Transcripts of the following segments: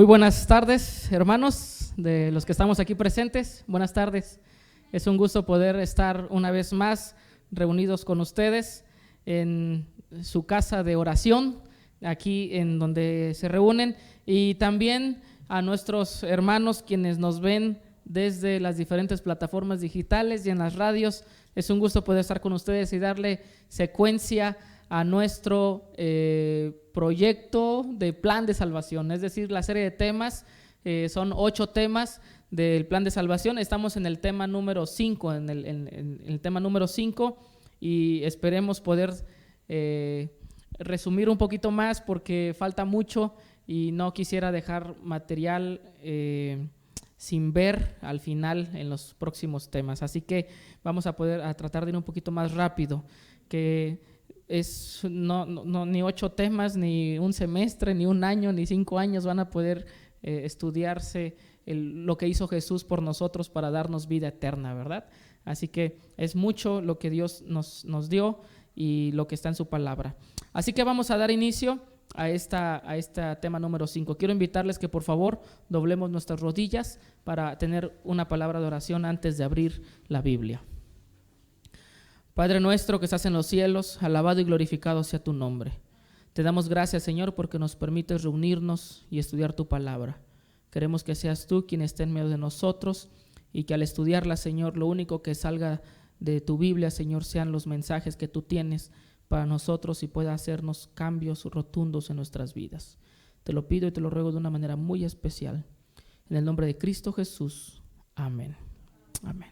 Muy buenas tardes, hermanos, de los que estamos aquí presentes. Buenas tardes. Es un gusto poder estar una vez más reunidos con ustedes en su casa de oración, aquí en donde se reúnen, y también a nuestros hermanos quienes nos ven desde las diferentes plataformas digitales y en las radios. Es un gusto poder estar con ustedes y darle secuencia a nuestro proyecto de plan de salvación, es decir, la serie de temas. Son 8 temas del plan de salvación. Estamos en el tema número 5, en el tema número 5, y esperemos poder resumir un poquito más porque falta mucho y no quisiera dejar material sin ver al final en los próximos temas. Así que vamos a tratar de ir un poquito más rápido, que es ni 8 temas, ni un semestre, ni un año, ni 5 años van a poder estudiarse lo que hizo Jesús por nosotros para darnos vida eterna, ¿verdad? Así que es mucho lo que Dios nos dio y lo que está en su palabra. Así que vamos a dar inicio a este tema número 5. Quiero invitarles que por favor doblemos nuestras rodillas para tener una palabra de oración antes de abrir la Biblia. Padre nuestro que estás en los cielos, alabado y glorificado sea tu nombre. Te damos gracias, Señor, porque nos permites reunirnos y estudiar tu palabra. Queremos que seas tú quien esté en medio de nosotros y que al estudiarla, Señor, lo único que salga de tu Biblia, Señor, sean los mensajes que tú tienes para nosotros y pueda hacernos cambios rotundos en nuestras vidas. Te lo pido y te lo ruego de una manera muy especial. En el nombre de Cristo Jesús. Amén. Amén.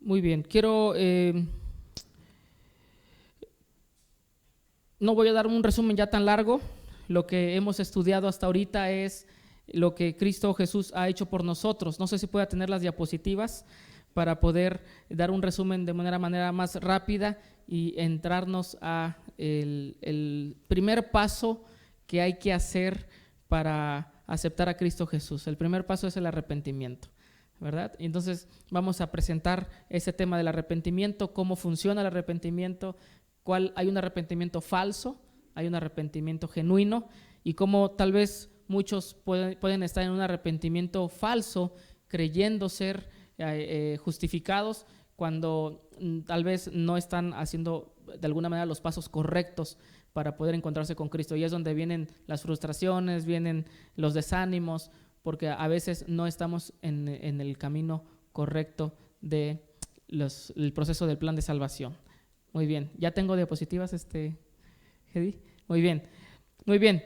Muy bien, no voy a dar un resumen ya tan largo. Lo que hemos estudiado hasta ahorita es lo que Cristo Jesús ha hecho por nosotros. No sé si pueda tener las diapositivas para poder dar un resumen de manera más rápida y entrarnos a el primer paso que hay que hacer para aceptar a Cristo Jesús. El primer paso es el arrepentimiento, ¿verdad? Entonces vamos a presentar ese tema del arrepentimiento, cómo funciona el arrepentimiento, hay un arrepentimiento falso, hay un arrepentimiento genuino, y cómo tal vez muchos pueden estar en un arrepentimiento falso creyendo ser justificados cuando tal vez no están haciendo de alguna manera los pasos correctos para poder encontrarse con Cristo, y es donde vienen las frustraciones, vienen los desánimos, porque a veces no estamos en el camino correcto del proceso del plan de salvación. Muy bien, ¿ya tengo diapositivas, Hedy? Muy bien, muy bien.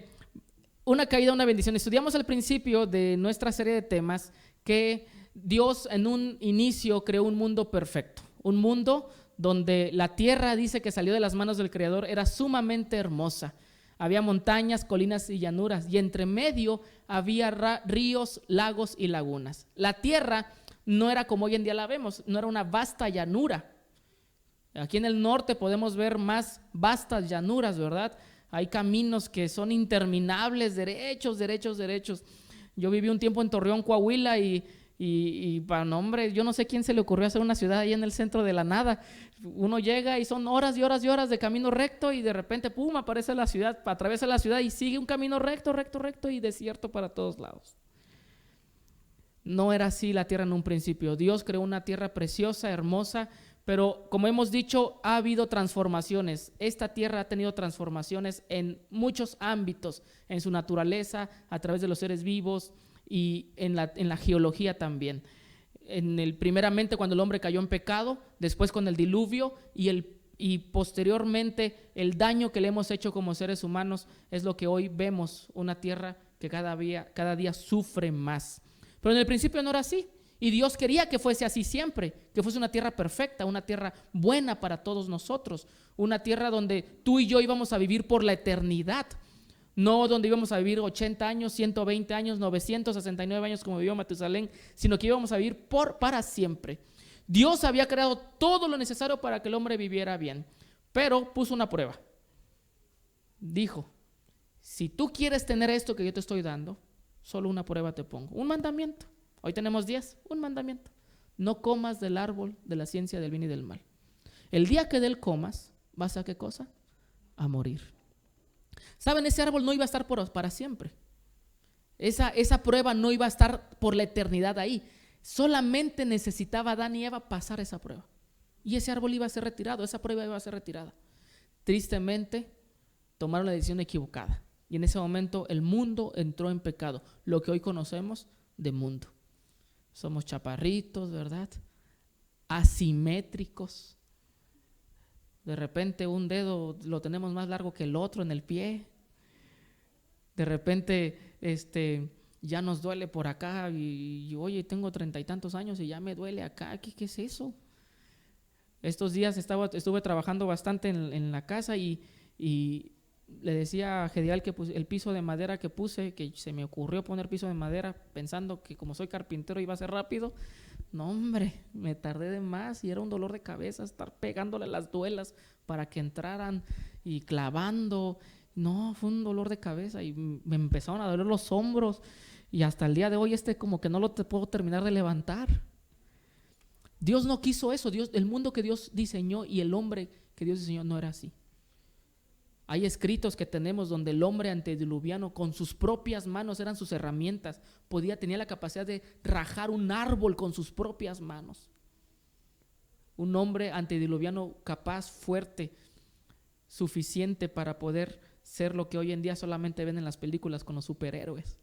Una caída, una bendición. Estudiamos al principio de nuestra serie de temas que Dios en un inicio creó un mundo perfecto, un mundo donde la tierra, dice que salió de las manos del Creador, era sumamente hermosa. Había montañas, colinas y llanuras, y entre medio había ríos, lagos y lagunas. La tierra no era como hoy en día la vemos, no era una vasta llanura. Aquí en el norte podemos ver más vastas llanuras, ¿verdad? Hay caminos que son interminables, derechos. Yo viví un tiempo en Torreón, Coahuila, y para nombre, yo no sé quién se le ocurrió hacer una ciudad ahí en el centro de la nada. Uno llega y son horas y horas y horas de camino recto, y de repente, pum, aparece la ciudad, atraviesa la ciudad y sigue un camino recto y desierto para todos lados. No era así la tierra en un principio. Dios creó una tierra preciosa, hermosa, pero como hemos dicho, ha habido transformaciones. Esta tierra ha tenido transformaciones en muchos ámbitos, en su naturaleza, a través de los seres vivos y en la geología también. Primeramente cuando el hombre cayó en pecado, después con el diluvio y posteriormente el daño que le hemos hecho como seres humanos es lo que hoy vemos, una tierra que cada día sufre más. Pero en el principio no era así. Y Dios quería que fuese así siempre, que fuese una tierra perfecta, una tierra buena para todos nosotros, una tierra donde tú y yo íbamos a vivir por la eternidad, no donde íbamos a vivir 80 años, 120 años, 969 años como vivió Matusalén, sino que íbamos a vivir para siempre. Dios había creado todo lo necesario para que el hombre viviera bien, pero puso una prueba. Dijo, si tú quieres tener esto que yo te estoy dando, solo una prueba te pongo, un mandamiento. Hoy tenemos 10, un mandamiento. no comas del árbol de la ciencia del bien y del mal. El día que de él comas, ¿vas a qué cosa? A morir. ¿Saben? Ese árbol no iba a estar para siempre. Esa prueba no iba a estar por la eternidad ahí. Solamente necesitaba Adán y Eva pasar esa prueba. Y ese árbol iba a ser retirado, esa prueba iba a ser retirada. Tristemente, tomaron la decisión equivocada. Y en ese momento el mundo entró en pecado, lo que hoy conocemos de mundo. Somos chaparritos, ¿verdad? Asimétricos. De repente un dedo lo tenemos más largo que el otro en el pie. De repente ya nos duele por acá y oye, tengo 30 y tantos años y ya me duele acá. ¿Qué es eso? Estos días estuve trabajando bastante en la casa y le decía a Gedial que el piso de madera que puse, que se me ocurrió poner piso de madera pensando que como soy carpintero iba a ser rápido. No, hombre, me tardé de más y era un dolor de cabeza estar pegándole las duelas para que entraran y clavando. No, fue un dolor de cabeza y me empezaron a doler los hombros y hasta el día de hoy como que no lo puedo terminar de levantar. Dios no quiso eso. El mundo que Dios diseñó y el hombre que Dios diseñó no era así. Hay escritos que tenemos donde el hombre antediluviano con sus propias manos eran sus herramientas, tenía la capacidad de rajar un árbol con sus propias manos. Un hombre antediluviano capaz, fuerte, suficiente para poder ser lo que hoy en día solamente ven en las películas con los superhéroes.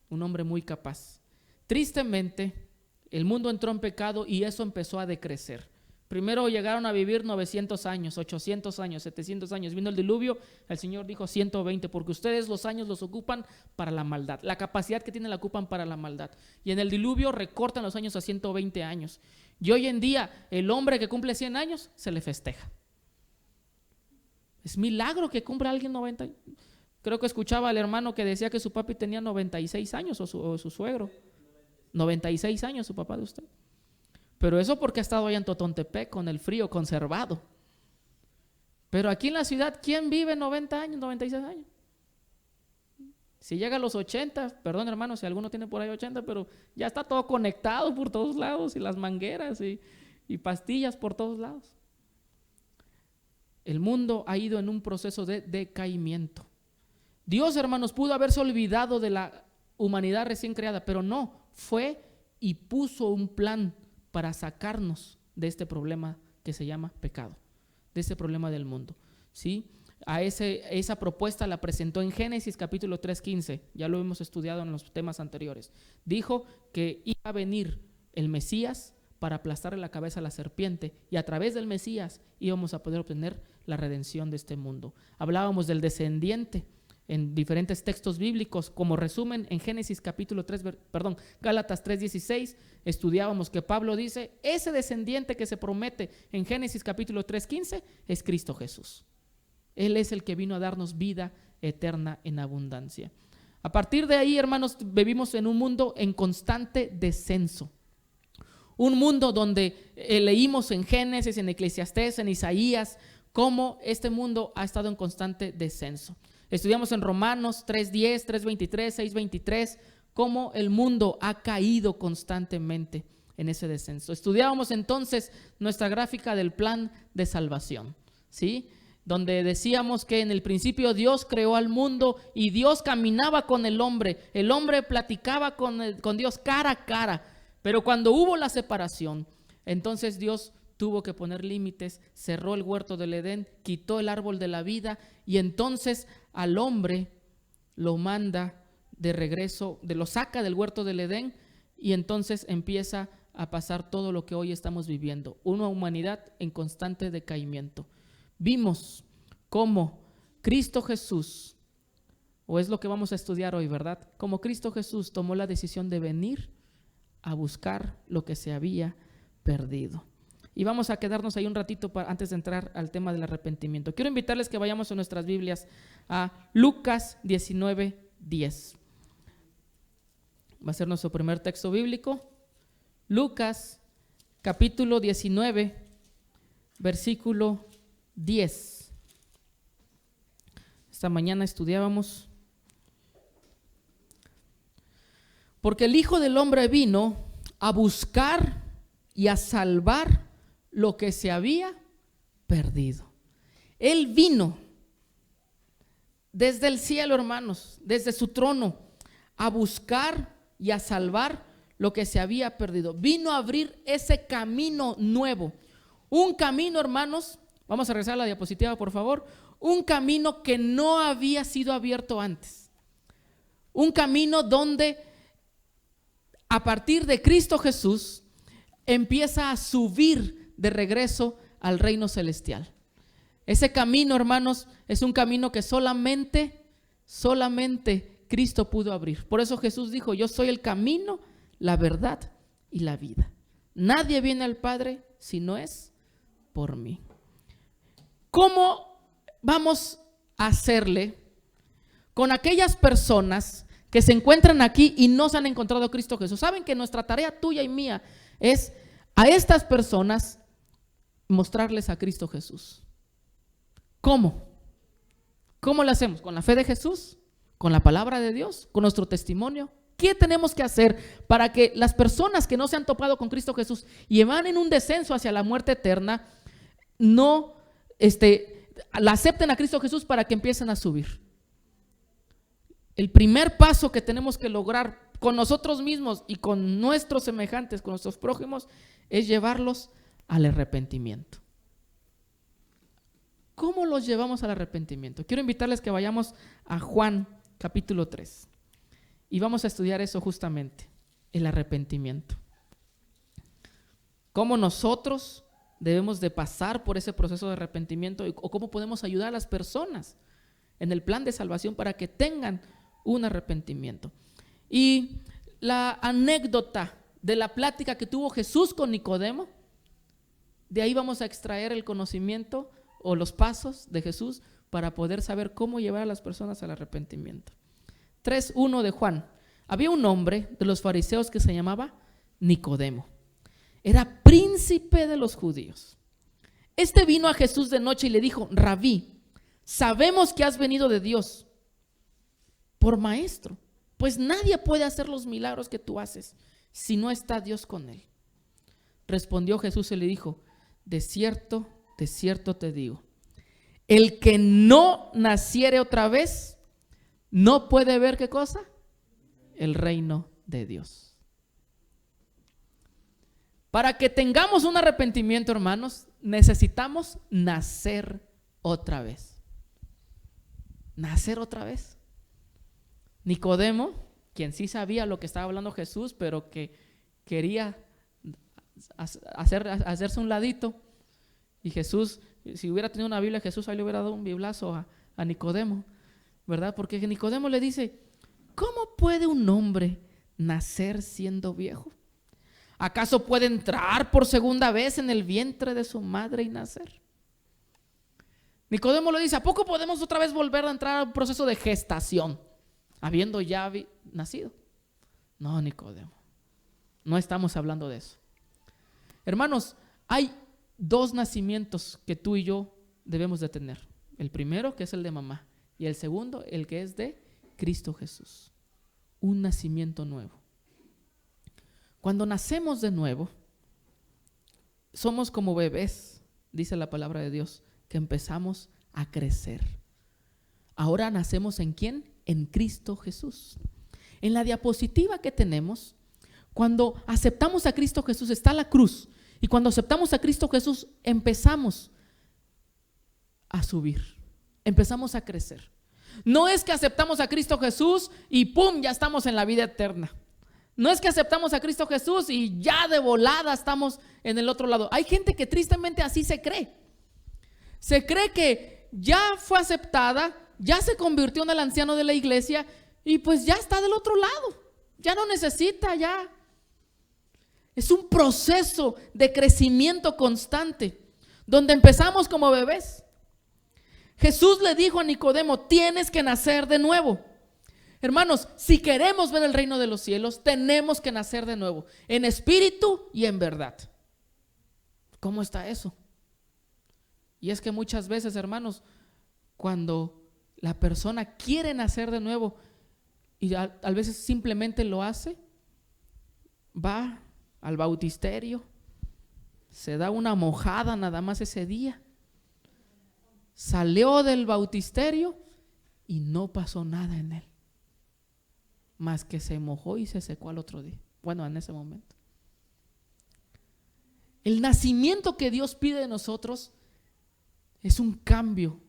Un hombre muy capaz. Tristemente, el mundo entró en pecado y eso empezó a decrecer. Primero llegaron a vivir 900 años, 800 años, 700 años. Vino el diluvio, el Señor dijo 120, porque ustedes los años los ocupan para la maldad. La capacidad que tienen la ocupan para la maldad. Y en el diluvio recortan los años a 120 años. Y hoy en día, el hombre que cumple 100 años, se le festeja. Es milagro que cumpla alguien 90. Creo que escuchaba al hermano que decía que su papi tenía 96 años o su suegro. 96 años su papá de usted. Pero eso porque ha estado allá en Totontepec con el frío conservado. Pero aquí en la ciudad, ¿quién vive 90 años, 96 años? Si llega a los 80, perdón hermano si alguno tiene por ahí 80, pero ya está todo conectado por todos lados y las mangueras y pastillas por todos lados. El mundo ha ido en un proceso de decaimiento. Dios, hermanos, pudo haberse olvidado de la humanidad recién creada, pero no, fue y puso un plan para sacarnos de este problema que se llama pecado, de este problema del mundo, ¿sí? Esa propuesta la presentó en Génesis capítulo 3:15, ya lo hemos estudiado en los temas anteriores. Dijo que iba a venir el Mesías para aplastarle la cabeza a la serpiente y a través del Mesías íbamos a poder obtener la redención de este mundo. Hablábamos del descendiente en diferentes textos bíblicos. Como resumen, en Gálatas 3:16 estudiábamos que Pablo dice, ese descendiente que se promete en Génesis capítulo 3:15 es Cristo Jesús. Él es el que vino a darnos vida eterna en abundancia. A partir de ahí, hermanos, vivimos en un mundo en constante descenso. Un mundo donde leímos en Génesis, en Eclesiastés, en Isaías, cómo este mundo ha estado en constante descenso. Estudiamos en Romanos 3:10, 3:23, 6:23, cómo el mundo ha caído constantemente en ese descenso. Estudiábamos entonces nuestra gráfica del plan de salvación, ¿sí? Donde decíamos que en el principio Dios creó al mundo y Dios caminaba con el hombre platicaba con Dios cara a cara, pero cuando hubo la separación, entonces Dios tuvo que poner límites, cerró el huerto del Edén, quitó el árbol de la vida y entonces al hombre lo manda de regreso, lo saca del huerto del Edén y entonces empieza a pasar todo lo que hoy estamos viviendo, una humanidad en constante decaimiento. Vimos cómo Cristo Jesús, o es lo que vamos a estudiar hoy, ¿verdad? Cómo Cristo Jesús tomó la decisión de venir a buscar lo que se había perdido. Y vamos a quedarnos ahí un ratito antes de entrar al tema del arrepentimiento. Quiero invitarles que vayamos en nuestras Biblias a Lucas 19:10. Va a ser nuestro primer texto bíblico. Lucas capítulo 19, versículo 10. Esta mañana estudiábamos. Porque el Hijo del Hombre vino a buscar y a salvar lo que se había perdido. Él vino desde el cielo, hermanos, desde su trono, a buscar y a salvar lo que se había perdido. Vino a abrir ese camino nuevo. Un camino, hermanos, vamos a regresar a la diapositiva, por favor. Un camino que no había sido abierto antes. Un camino donde a partir de Cristo Jesús empieza a subir de regreso al reino celestial. Ese camino, hermanos, es un camino que solamente Cristo pudo abrir. Por eso Jesús dijo: yo soy el camino, la verdad y la vida. Nadie viene al Padre si no es por mí. ¿Cómo vamos a hacerle con aquellas personas que se encuentran aquí y no se han encontrado a Cristo Jesús? Saben que nuestra tarea tuya y mía es a estas personas mostrarles a Cristo Jesús. ¿Cómo? ¿Cómo lo hacemos? ¿Con la fe de Jesús? ¿Con la palabra de Dios? ¿Con nuestro testimonio? ¿Qué tenemos que hacer para que las personas que no se han topado con Cristo Jesús y van en un descenso hacia la muerte eterna no la acepten a Cristo Jesús para que empiecen a subir? El primer paso que tenemos que lograr con nosotros mismos y con nuestros semejantes, con nuestros prójimos, es llevarlos al arrepentimiento. ¿Cómo los llevamos al arrepentimiento? Quiero invitarles que vayamos a Juan capítulo 3 y vamos a estudiar eso justamente, el arrepentimiento. Cómo nosotros debemos de pasar por ese proceso de arrepentimiento o cómo podemos ayudar a las personas en el plan de salvación para que tengan un arrepentimiento. Y la anécdota de la plática que tuvo Jesús con Nicodemo, de ahí vamos a extraer el conocimiento o los pasos de Jesús para poder saber cómo llevar a las personas al arrepentimiento. 3:1 de Juan. Había un hombre de los fariseos que se llamaba Nicodemo. Era príncipe de los judíos. Este vino a Jesús de noche y le dijo: Rabí, sabemos que has venido de Dios por maestro, pues nadie puede hacer los milagros que tú haces si no está Dios con él. Respondió Jesús y le dijo: de cierto te digo, el que no naciere otra vez no puede ver ¿qué cosa? El reino de Dios. Para que tengamos un arrepentimiento, hermanos, necesitamos nacer otra vez. Nacer otra vez. Nicodemo, quien sí sabía lo que estaba hablando Jesús, pero que quería hacerse un ladito, y Jesús, si hubiera tenido una Biblia, Jesús ahí le hubiera dado un biblazo a Nicodemo, ¿verdad? Porque Nicodemo le dice: ¿cómo puede un hombre nacer siendo viejo? ¿Acaso puede entrar por segunda vez en el vientre de su madre y nacer? Nicodemo le dice: ¿a poco podemos otra vez volver a entrar a un proceso de gestación habiendo ya nacido? No, Nicodemo, no estamos hablando de eso. Hermanos, hay dos nacimientos que tú y yo debemos de tener. El primero, que es el de mamá, y el segundo, el que es de Cristo Jesús. Un nacimiento nuevo. Cuando nacemos de nuevo, somos como bebés, dice la palabra de Dios, que empezamos a crecer. Ahora nacemos ¿en quién? En Cristo Jesús. En la diapositiva que tenemos, cuando aceptamos a Cristo Jesús está la cruz. Y cuando aceptamos a Cristo Jesús empezamos a subir, empezamos a crecer. No es que aceptamos a Cristo Jesús y ¡pum!, ya estamos en la vida eterna. No es que aceptamos a Cristo Jesús y ya de volada estamos en el otro lado. Hay gente que tristemente así se cree. Se cree que ya fue aceptada, ya se convirtió en el anciano de la iglesia y pues ya está del otro lado. Ya no necesita, ya. Es un proceso de crecimiento constante, donde empezamos como bebés. Jesús le dijo a Nicodemo: tienes que nacer de nuevo. Hermanos, si queremos ver el reino de los cielos, tenemos que nacer de nuevo, en espíritu y en verdad. ¿Cómo está eso? Y es que muchas veces, hermanos, cuando la persona quiere nacer de nuevo y a veces simplemente lo hace, va al bautisterio, se da una mojada nada más ese día, salió del bautisterio y no pasó nada en él, más que se mojó y se secó al otro día. Bueno, en ese momento. El nacimiento que Dios pide de nosotros es un cambio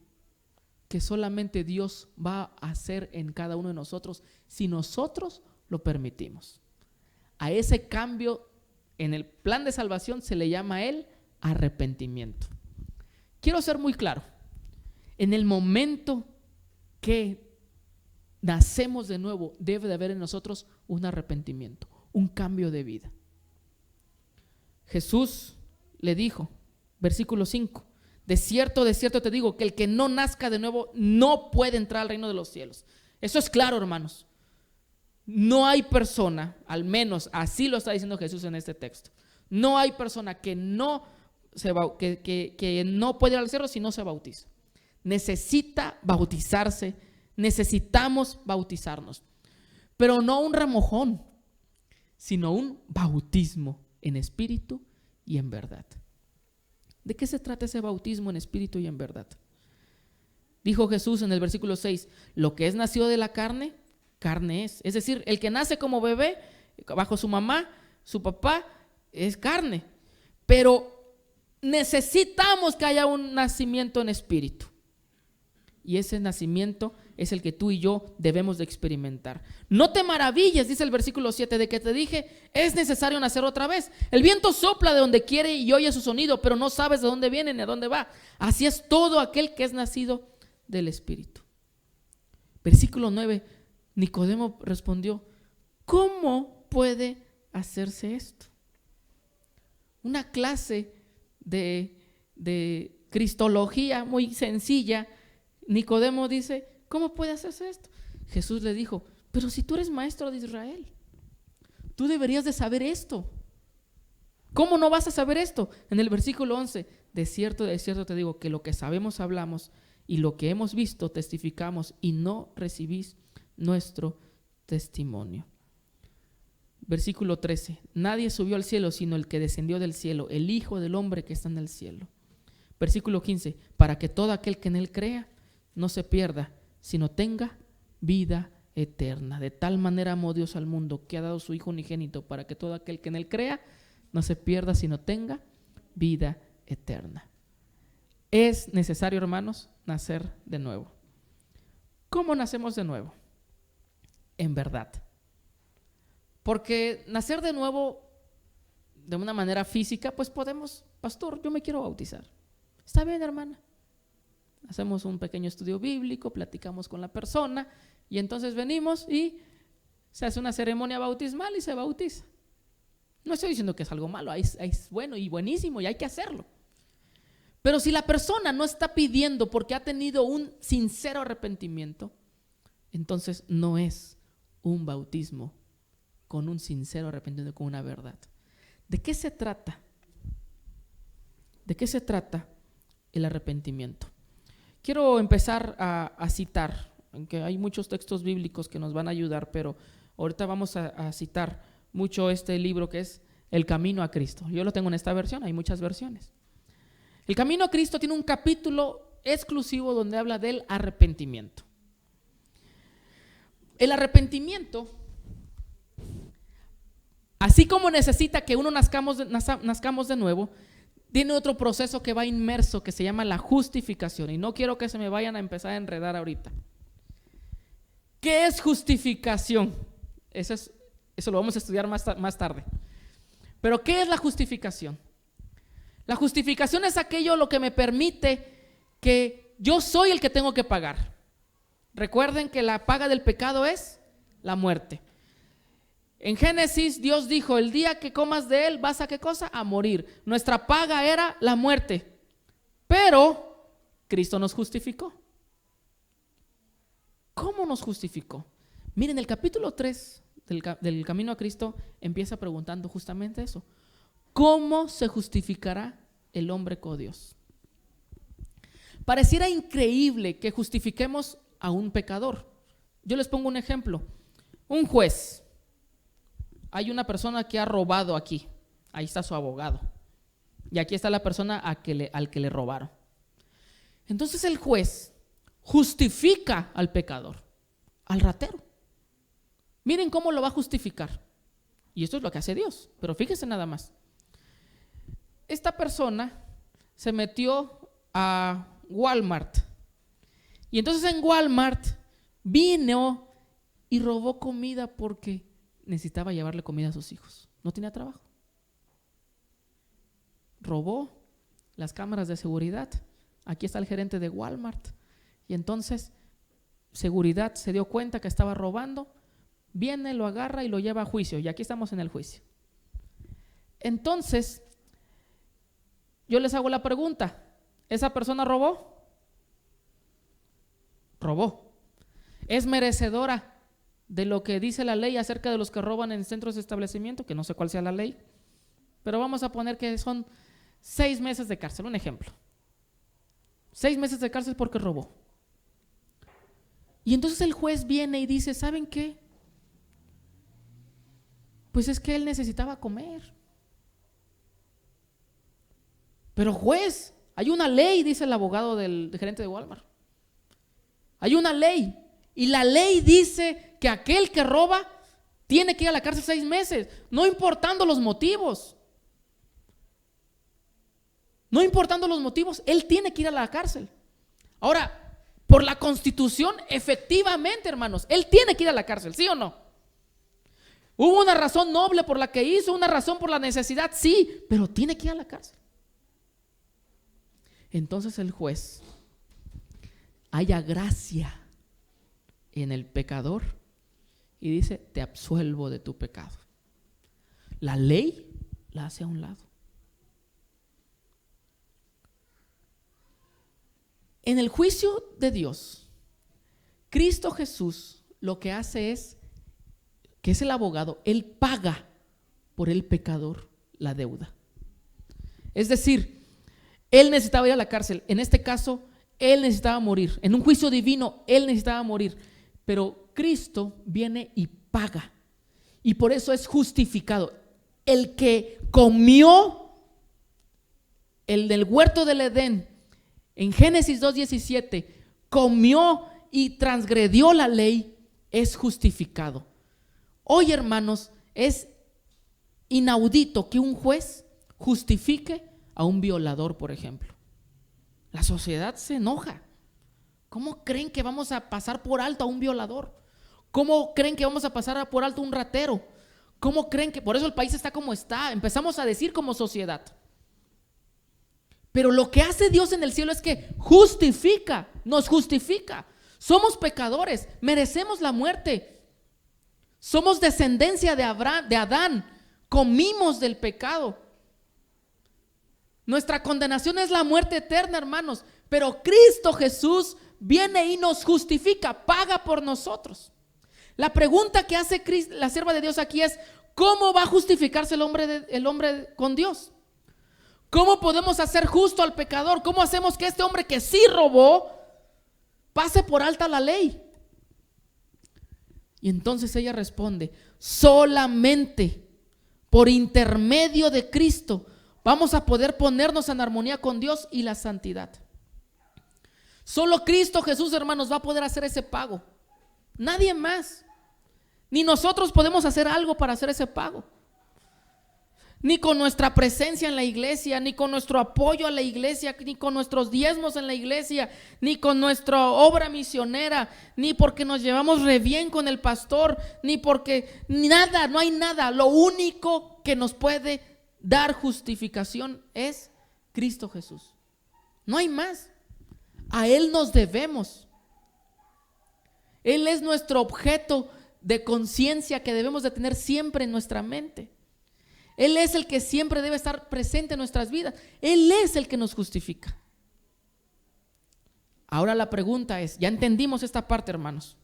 que solamente Dios va a hacer en cada uno de nosotros si nosotros lo permitimos. A ese cambio en el plan de salvación se le llama el arrepentimiento. Quiero ser muy claro. En el momento que nacemos de nuevo, debe de haber en nosotros un arrepentimiento, un cambio de vida. Jesús le dijo, versículo 5, de cierto te digo que el que no nazca de nuevo no puede entrar al reino de los cielos. Eso es claro, hermanos. No hay persona, al menos así lo está diciendo Jesús en este texto, no hay persona que no puede ir al cielo si no se bautiza. Necesita bautizarse, necesitamos bautizarnos, pero no un remojón, sino un bautismo en espíritu y en verdad. ¿De qué se trata ese bautismo en espíritu y en verdad? Dijo Jesús en el versículo 6, lo que es nacido de la carne, carne es. Es decir, el que nace como bebé, bajo su mamá, su papá, es carne. Pero necesitamos que haya un nacimiento en espíritu. Y ese nacimiento es el que tú y yo debemos de experimentar. No te maravilles, dice el versículo 7, de que te dije, es necesario nacer otra vez. El viento sopla de donde quiere y oye su sonido, pero no sabes de dónde viene ni a dónde va. Así es todo aquel que es nacido del Espíritu. Versículo 9, Nicodemo respondió, ¿cómo puede hacerse esto? Una clase de cristología muy sencilla. Nicodemo dice, ¿cómo puede hacerse esto? Jesús le dijo, pero si tú eres maestro de Israel, tú deberías de saber esto. ¿Cómo no vas a saber esto? En el versículo 11, de cierto te digo que lo que sabemos hablamos y lo que hemos visto testificamos y no recibís nuestro testimonio. Versículo 13, nadie subió al cielo sino el que descendió del cielo, el Hijo del Hombre que está en el cielo. Versículo 15, para que todo aquel que en él crea no se pierda, sino tenga vida eterna. De tal manera amó Dios al mundo que ha dado su Hijo unigénito para que todo aquel que en él crea no se pierda, sino tenga vida eterna. Es necesario, hermanos, nacer de nuevo. ¿Cómo nacemos de nuevo? En verdad. Porque nacer de nuevo de una manera física, pues podemos, pastor, yo me quiero bautizar. Está bien, hermana. Hacemos un pequeño estudio bíblico, platicamos con la persona y entonces venimos y se hace una ceremonia bautismal y se bautiza. No estoy diciendo que es algo malo, es bueno y buenísimo y hay que hacerlo. Pero si la persona no está pidiendo porque ha tenido un sincero arrepentimiento, entonces no es un bautismo con un sincero arrepentimiento, con una verdad. ¿De qué se trata? ¿De qué se trata el arrepentimiento? Quiero empezar a citar, aunque hay muchos textos bíblicos que nos van a ayudar, pero ahorita vamos a citar mucho este libro que es El Camino a Cristo. Yo lo tengo en esta versión, hay muchas versiones. El Camino a Cristo tiene un capítulo exclusivo donde habla del arrepentimiento. El arrepentimiento, así como necesita que uno nazcamos de nuevo, tiene otro proceso que va inmerso que se llama la justificación. Y no quiero que se me vayan a empezar a enredar ahorita. ¿Qué es justificación? Eso lo vamos a estudiar más tarde. Pero ¿qué es la justificación? La justificación es aquello lo que me permite que yo soy el que tengo que pagar. Recuerden que la paga del pecado es la muerte. En Génesis Dios dijo, el día que comas de él vas a ¿qué cosa? A morir. Nuestra paga era la muerte, pero Cristo nos justificó. ¿Cómo nos justificó? Miren, el capítulo 3 del Camino a Cristo empieza preguntando justamente eso. ¿Cómo se justificará el hombre con Dios? Pareciera increíble que justifiquemos a un pecador. Yo les pongo un ejemplo. Un juez. Hay una persona que ha robado aquí Ahí está su abogado. Y aquí está la persona al que le robaron. Entonces el juez justifica al pecador, al ratero. Miren cómo lo va a justificar. Y esto es lo que hace Dios. Pero fíjense nada más. Esta persona se metió a Walmart. Y entonces en Walmart vino y robó comida porque necesitaba llevarle comida a sus hijos. No tenía trabajo. Robó las cámaras de seguridad. Aquí está el gerente de Walmart. Y entonces seguridad se dio cuenta que estaba robando. Viene, lo agarra y lo lleva a juicio. Y aquí estamos en el juicio. Entonces, yo les hago la pregunta. ¿Esa persona robó? Robó. ¿Es merecedora de lo que dice la ley acerca de los que roban en centros de establecimiento? Que no sé cuál sea la ley, pero vamos a poner que son 6 meses de cárcel, un ejemplo. 6 meses de cárcel porque robó. Y entonces el juez viene y dice, ¿saben qué? Pues es que él necesitaba comer. Pero juez, hay una ley, dice el abogado del gerente de Walmart. Hay una ley. Y la ley dice que aquel que roba tiene que ir a la cárcel 6 meses, no importando los motivos. No importando los motivos, él tiene que ir a la cárcel. Ahora, por la Constitución, efectivamente, hermanos, él tiene que ir a la cárcel, ¿sí o no? Hubo una razón noble por la que hizo, una razón por la necesidad, sí, pero tiene que ir a la cárcel. Entonces el juez halla gracia en el pecador y dice, te absuelvo de tu pecado. La ley la hace a un lado. En el juicio de Dios, Cristo Jesús lo que hace es, que es el abogado, él paga por el pecador la deuda. Es decir, él necesitaba ir a la cárcel. En este caso, él necesitaba morir. En un juicio divino, él necesitaba morir. Pero Cristo viene y paga. Y por eso es justificado. El que comió el del huerto del Edén, en Génesis 2:17, comió y transgredió la ley, es justificado. Hoy, hermanos, es inaudito que un juez justifique a un violador, por ejemplo. La sociedad se enoja. ¿Cómo creen que vamos a pasar por alto a un violador? ¿Cómo creen que vamos a pasar por alto a un ratero? ¿Cómo creen que por eso el país está como está? Empezamos a decir como sociedad. Pero lo que hace Dios en el cielo es que justifica, nos justifica. Somos pecadores, merecemos la muerte. Somos descendencia de Adán, comimos del pecado. Nuestra condenación es la muerte eterna, hermanos. Pero Cristo Jesús viene y nos justifica, paga por nosotros. La pregunta que hace la sierva de Dios aquí es, ¿cómo va a justificarse el hombre con Dios? ¿Cómo podemos hacer justo al pecador? ¿Cómo hacemos que este hombre que sí robó pase por alta la ley? Y entonces ella responde, solamente por intermedio de Cristo vamos a poder ponernos en armonía con Dios y la santidad. Solo Cristo Jesús, hermanos, va a poder hacer ese pago. Nadie más. Ni nosotros podemos hacer algo para hacer ese pago. Ni con nuestra presencia en la iglesia, ni con nuestro apoyo a la iglesia, ni con nuestros diezmos en la iglesia, ni con nuestra obra misionera, ni porque nos llevamos re bien con el pastor, ni porque nada, no hay nada. Lo único que nos puede dar justificación es Cristo Jesús. No hay más. A Él nos debemos. Él es nuestro objeto de conciencia que debemos de tener siempre en nuestra mente. Él es el que siempre debe estar presente en nuestras vidas. Él es el que nos justifica. Ahora la pregunta es, ya entendimos esta parte, hermanos.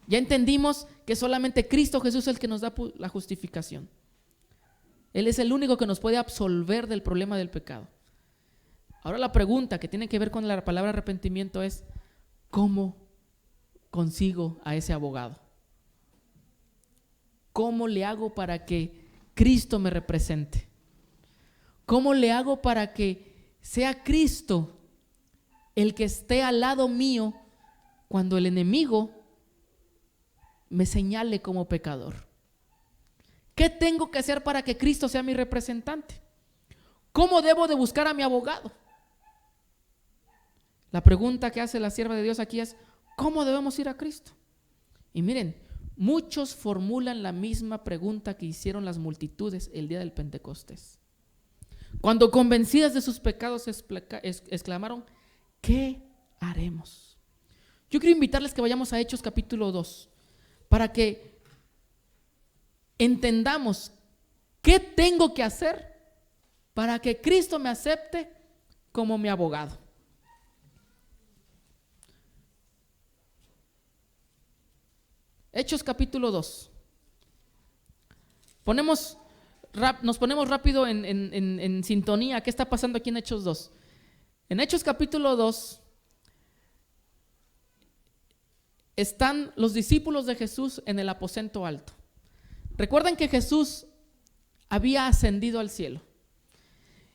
Ya entendimos que solamente Cristo Jesús es el que nos da la justificación. Él es el único que nos puede absolver del problema del pecado. Ahora la pregunta que tiene que ver con la palabra arrepentimiento es, ¿cómo consigo a ese abogado? ¿Cómo le hago para que Cristo me represente? ¿Cómo le hago para que sea Cristo el que esté al lado mío cuando el enemigo me señale como pecador? ¿Qué tengo que hacer para que Cristo sea mi representante? ¿Cómo debo de buscar a mi abogado? La pregunta que hace la sierva de Dios aquí es: ¿cómo debemos ir a Cristo? Y miren, muchos formulan la misma pregunta que hicieron las multitudes el día del Pentecostés. Cuando convencidas de sus pecados exclamaron: ¿qué haremos? Yo quiero invitarles que vayamos a Hechos capítulo 2 para que entendamos qué tengo que hacer para que Cristo me acepte como mi abogado. Hechos capítulo 2. Nos ponemos rápido en sintonía. ¿Qué está pasando aquí en Hechos 2? En Hechos capítulo 2 están los discípulos de Jesús en el aposento alto. Recuerden que Jesús había ascendido al cielo.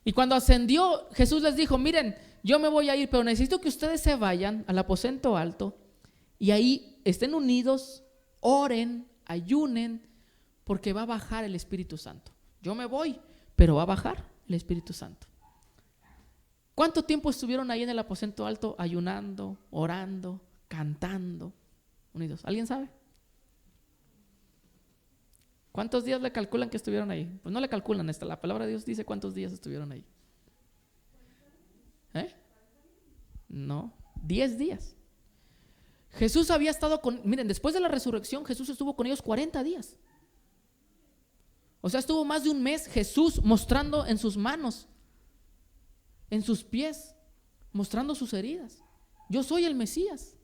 Y cuando ascendió, Jesús les dijo: miren, yo me voy a ir, pero necesito que ustedes se vayan al aposento alto y ahí estén unidos, oren, ayunen, porque va a bajar el Espíritu Santo. Yo me voy, pero va a bajar el Espíritu Santo. ¿Cuánto tiempo estuvieron ahí en el aposento alto ayunando, orando, cantando, unidos? ¿Alguien sabe? ¿Cuántos días le calculan que estuvieron ahí? Pues no le calculan, la palabra de Dios dice cuántos días estuvieron ahí. No, 10 días. Jesús había estado miren, después de la resurrección, Jesús estuvo con ellos 40 días. O sea, estuvo más de un mes Jesús mostrando en sus manos, en sus pies, mostrando sus heridas. Yo soy el Mesías.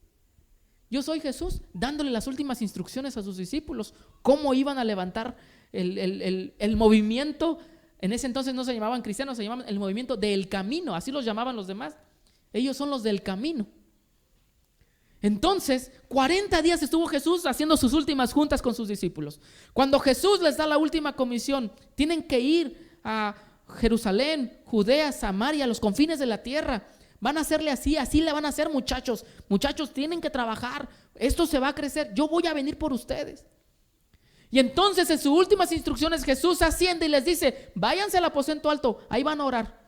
Yo soy Jesús, dándole las últimas instrucciones a sus discípulos, cómo iban a levantar el movimiento. En ese entonces no se llamaban cristianos, se llamaban el movimiento del camino, así los llamaban los demás. Ellos son los del camino. Entonces, 40 días estuvo Jesús haciendo sus últimas juntas con sus discípulos. Cuando Jesús les da la última comisión, tienen que ir a Jerusalén, Judea, Samaria, los confines de la tierra. Van a hacerle así le van a hacer, muchachos. Muchachos, tienen que trabajar, esto se va a crecer, yo voy a venir por ustedes. Y entonces en sus últimas instrucciones Jesús asciende y les dice: váyanse al aposento alto, ahí van a orar.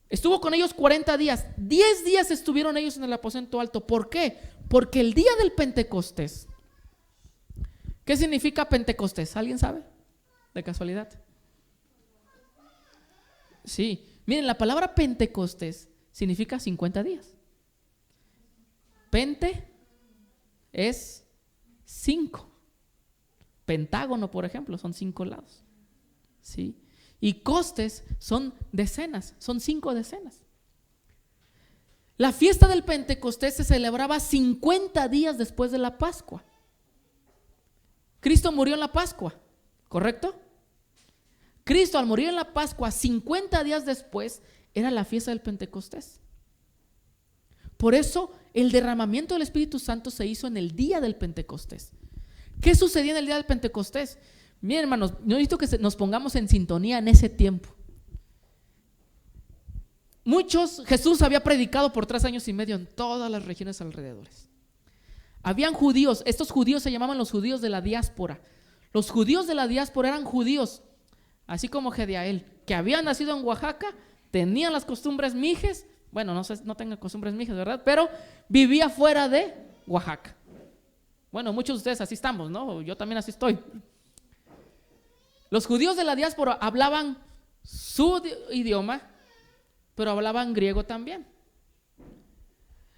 Estuvo con ellos 40 días, 10 días estuvieron ellos en el aposento alto. ¿Por qué? Porque el día del Pentecostés. ¿Qué significa Pentecostés? ¿Alguien sabe? ¿De casualidad? Sí, miren, la palabra Pentecostés significa 50 días. Pente es 5. Pentágono, por ejemplo, son 5 lados. ¿Sí? Y costes son decenas, son 5 decenas. La fiesta del Pentecostés se celebraba 50 días después de la Pascua. Cristo murió en la Pascua, ¿correcto? Cristo, al morir en la Pascua, 50 días después, era la fiesta del Pentecostés. Por eso el derramamiento del Espíritu Santo se hizo en el día del Pentecostés. ¿Qué sucedía en el día del Pentecostés? Miren, hermanos, yo necesito que nos pongamos en sintonía en ese tiempo. Jesús había predicado por 3 años y medio en todas las regiones alrededores. Habían judíos, estos judíos se llamaban los judíos de la diáspora. Los judíos de la diáspora eran judíos, así como Gediael, que habían nacido en Oaxaca, tenían las costumbres mijes. Bueno, no tengan costumbres mijes, ¿verdad? Pero vivía fuera de Oaxaca. Bueno, muchos de ustedes así estamos, ¿no? Yo también así estoy. Los judíos de la diáspora hablaban su idioma, pero hablaban griego también.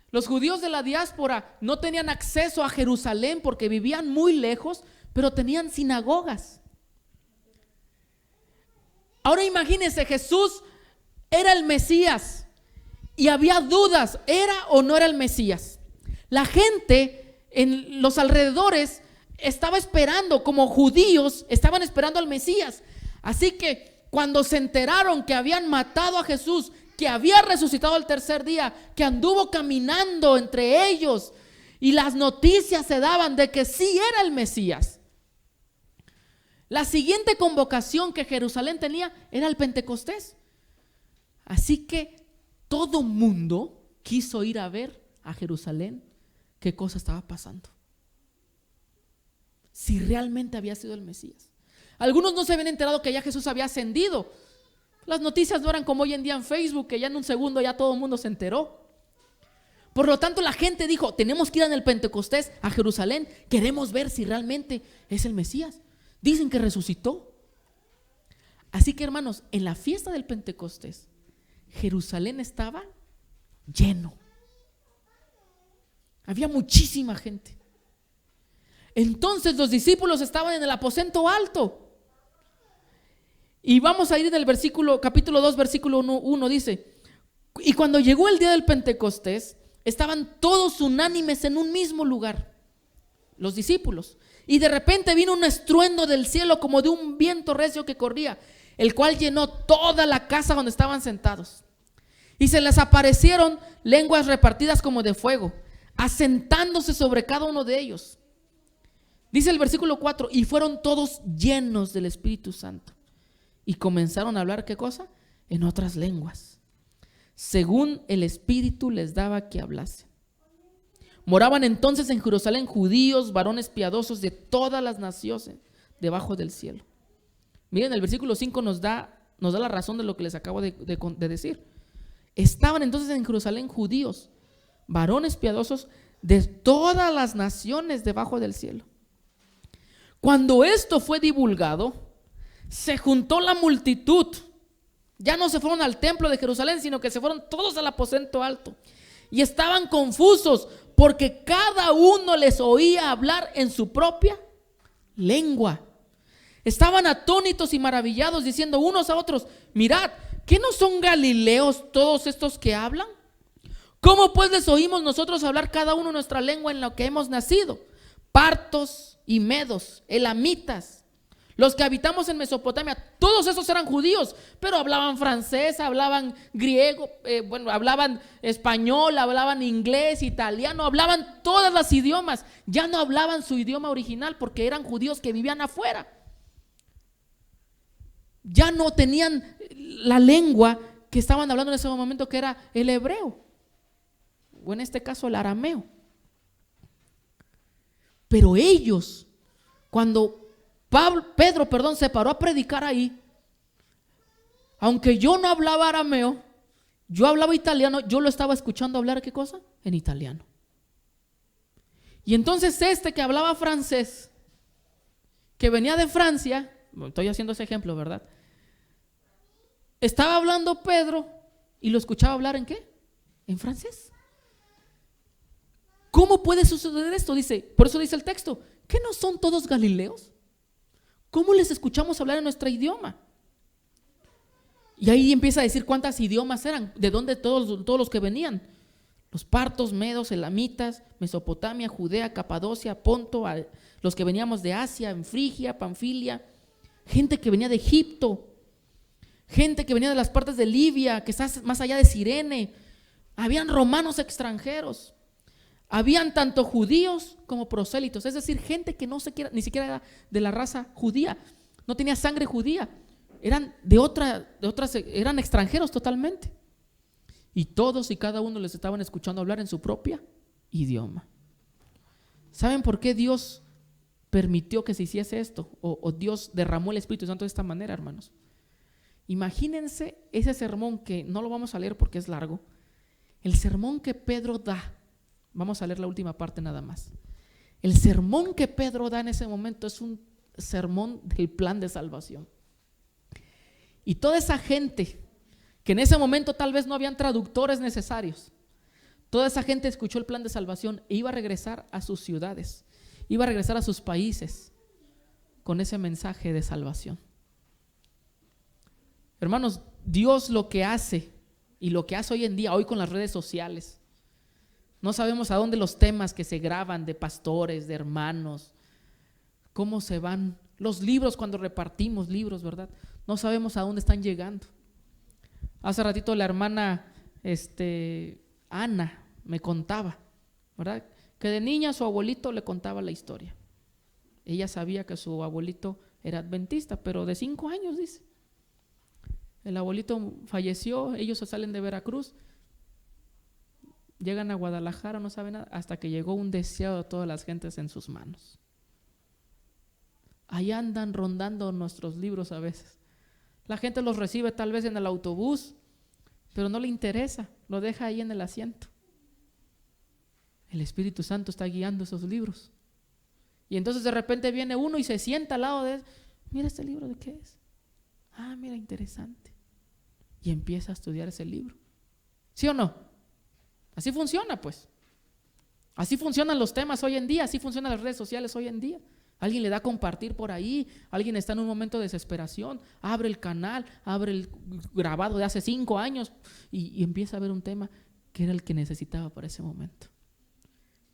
Los judíos de la diáspora no tenían acceso a Jerusalén porque vivían muy lejos, pero tenían sinagogas. Ahora imagínense, Jesús era el Mesías y había dudas, ¿era o no era el Mesías? La gente en los alrededores estaba esperando, como judíos, estaban esperando al Mesías. Así que cuando se enteraron que habían matado a Jesús, que había resucitado al tercer día, que anduvo caminando entre ellos y las noticias se daban de que sí era el Mesías, La siguiente convocación que Jerusalén tenía era el Pentecostés. Así que todo mundo quiso ir a ver a Jerusalén qué cosa estaba pasando, si realmente había sido el Mesías. Algunos no se habían enterado que ya Jesús había ascendido. Las noticias no eran como hoy en día en Facebook, que ya en un segundo ya todo el mundo se enteró. Por lo tanto, la gente dijo: tenemos que ir en el Pentecostés a Jerusalén, queremos ver si realmente es el Mesías. Dicen que resucitó. Así que, hermanos, en la fiesta del Pentecostés, Jerusalén estaba lleno. Había muchísima gente. Entonces los discípulos estaban en el aposento alto. Y vamos a ir en el capítulo 2, versículo 1, dice: y cuando llegó el día del Pentecostés, estaban todos unánimes en un mismo lugar, los discípulos. Y de repente vino un estruendo del cielo como de un viento recio que corría, el cual llenó toda la casa donde estaban sentados. Y se les aparecieron lenguas repartidas como de fuego, asentándose sobre cada uno de ellos. Dice el versículo 4: y fueron todos llenos del Espíritu Santo y comenzaron a hablar, ¿qué cosa? En otras lenguas, según el Espíritu les daba que hablasen. Moraban entonces en Jerusalén judíos, varones piadosos de todas las naciones debajo del cielo. Miren, el versículo 5 nos da la razón de lo que les acabo de decir. Estaban entonces en Jerusalén judíos, varones piadosos de todas las naciones debajo del cielo. Cuando esto fue divulgado, se juntó la multitud. Ya no se fueron al templo de Jerusalén, sino que se fueron todos al aposento alto. Y estaban confusos porque cada uno les oía hablar en su propia lengua. Estaban atónitos y maravillados, diciendo unos a otros: mirad, ¿qué no son galileos todos estos que hablan? ¿Cómo pues les oímos nosotros hablar cada uno nuestra lengua en la que hemos nacido? Partos y medos, elamitas, los que habitamos en Mesopotamia, todos esos eran judíos, pero hablaban francés, hablaban griego, hablaban español, hablaban inglés, italiano, hablaban todos los idiomas. Ya no hablaban su idioma original porque eran judíos que vivían afuera. Ya no tenían la lengua que estaban hablando en ese momento, que era el hebreo, o en este caso el arameo. Pero ellos, cuando Pedro se paró a predicar ahí, aunque yo no hablaba arameo, yo hablaba italiano, yo lo estaba escuchando hablar, ¿qué cosa? En italiano. Y entonces que hablaba francés, que venía de Francia, estoy haciendo ese ejemplo, ¿verdad? Estaba hablando Pedro y lo escuchaba hablar ¿en qué? En francés. ¿Cómo puede suceder esto? Dice, por eso dice el texto: ¿qué no son todos galileos? ¿Cómo les escuchamos hablar en nuestro idioma? Y ahí empieza a decir cuántos idiomas eran, de dónde todos los que venían: los partos, medos, elamitas, Mesopotamia, Judea, Capadocia, Ponto, los que veníamos de Asia, en Frigia, Panfilia, gente que venía de Egipto, gente que venía de las partes de Libia, que está más allá de Cirene. Habían romanos extranjeros, habían tanto judíos como prosélitos, es decir, gente que ni siquiera era de la raza judía, no tenía sangre judía, eran eran extranjeros totalmente. Y todos y cada uno les estaban escuchando hablar en su propia idioma. ¿Saben por qué Dios permitió que se hiciese esto? O Dios derramó el Espíritu Santo de esta manera, hermanos. Imagínense ese sermón, que no lo vamos a leer porque es largo. El sermón que Pedro da, vamos a leer la última parte nada más. El sermón que Pedro da en ese momento es un sermón del plan de salvación. Y toda esa gente que en ese momento tal vez no habían traductores necesarios, toda esa gente escuchó el plan de salvación e iba a regresar a sus ciudades, iba a regresar a sus países con ese mensaje de salvación. Hermanos, Dios lo que hace y lo que hace hoy en día, hoy con las redes sociales, no sabemos a dónde los temas que se graban de pastores, de hermanos, cómo se van los libros cuando repartimos libros, ¿verdad? No sabemos a dónde están llegando. Hace ratito la hermana Ana me contaba, ¿verdad?, que de niña su abuelito le contaba la historia. Ella sabía que su abuelito era adventista, pero de 5 años, dice. El abuelito falleció, ellos se salen de Veracruz, llegan a Guadalajara, no saben nada, hasta que llegó un deseado de todas las gentes en sus manos. Ahí andan rondando nuestros libros a veces. La gente los recibe tal vez en el autobús, pero no le interesa, lo deja ahí en el asiento. El Espíritu Santo está guiando esos libros. Y entonces de repente viene uno y se sienta al lado de él. Mira este libro, ¿de qué es? Ah, mira, interesante. Y empieza a estudiar ese libro. ¿Sí o no? Así funciona, pues. Así funcionan los temas hoy en día, así funcionan las redes sociales hoy en día. Alguien le da a compartir por ahí, alguien está en un momento de desesperación, abre el canal, abre el grabado de hace 5 años y empieza a ver un tema que era el que necesitaba para ese momento.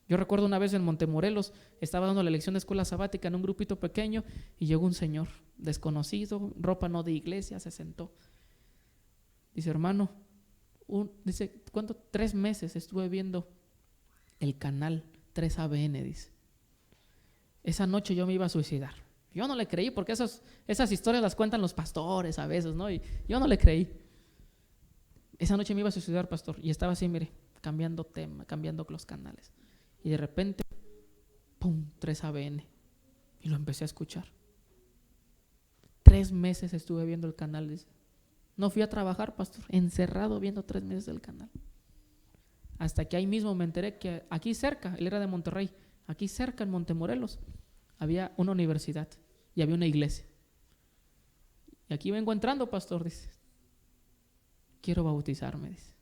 Yo recuerdo una vez en Montemorelos, estaba dando la lección de escuela sabática en un grupito pequeño y llegó un señor desconocido, ropa no de iglesia, se sentó. Dice, hermano, dice, ¿cuánto? 3 meses estuve viendo el canal 3ABN, dice. Esa noche yo me iba a suicidar. Yo no le creí porque esas historias las cuentan los pastores a veces, ¿no? Y yo no le creí. Esa noche me iba a suicidar, pastor, y estaba así, mire, cambiando tema, cambiando los canales. Y de repente, ¡pum!, 3ABN. Y lo empecé a escuchar. 3 meses estuve viendo el canal, dice. No fui a trabajar, pastor, encerrado viendo 3 meses del canal. Hasta que ahí mismo me enteré que aquí cerca, él era de Monterrey, aquí cerca en Montemorelos, había una universidad y había una iglesia. Y aquí vengo entrando, pastor, dice. Quiero bautizarme, dice.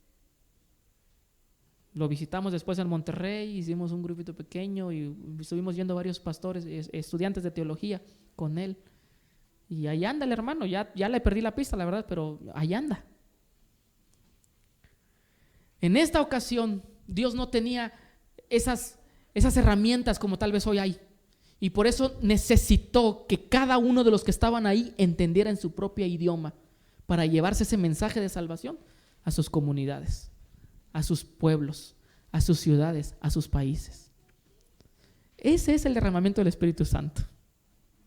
Lo visitamos después en Monterrey, hicimos un grupito pequeño y estuvimos viendo varios pastores, estudiantes de teología con él. Y ahí anda el hermano, ya le perdí la pista, la verdad, pero ahí anda. En esta ocasión, Dios no tenía esas herramientas como tal vez hoy hay. Y por eso necesitó que cada uno de los que estaban ahí entendiera en su propio idioma para llevarse ese mensaje de salvación a sus comunidades, a sus pueblos, a sus ciudades, a sus países. Ese es el derramamiento del Espíritu Santo.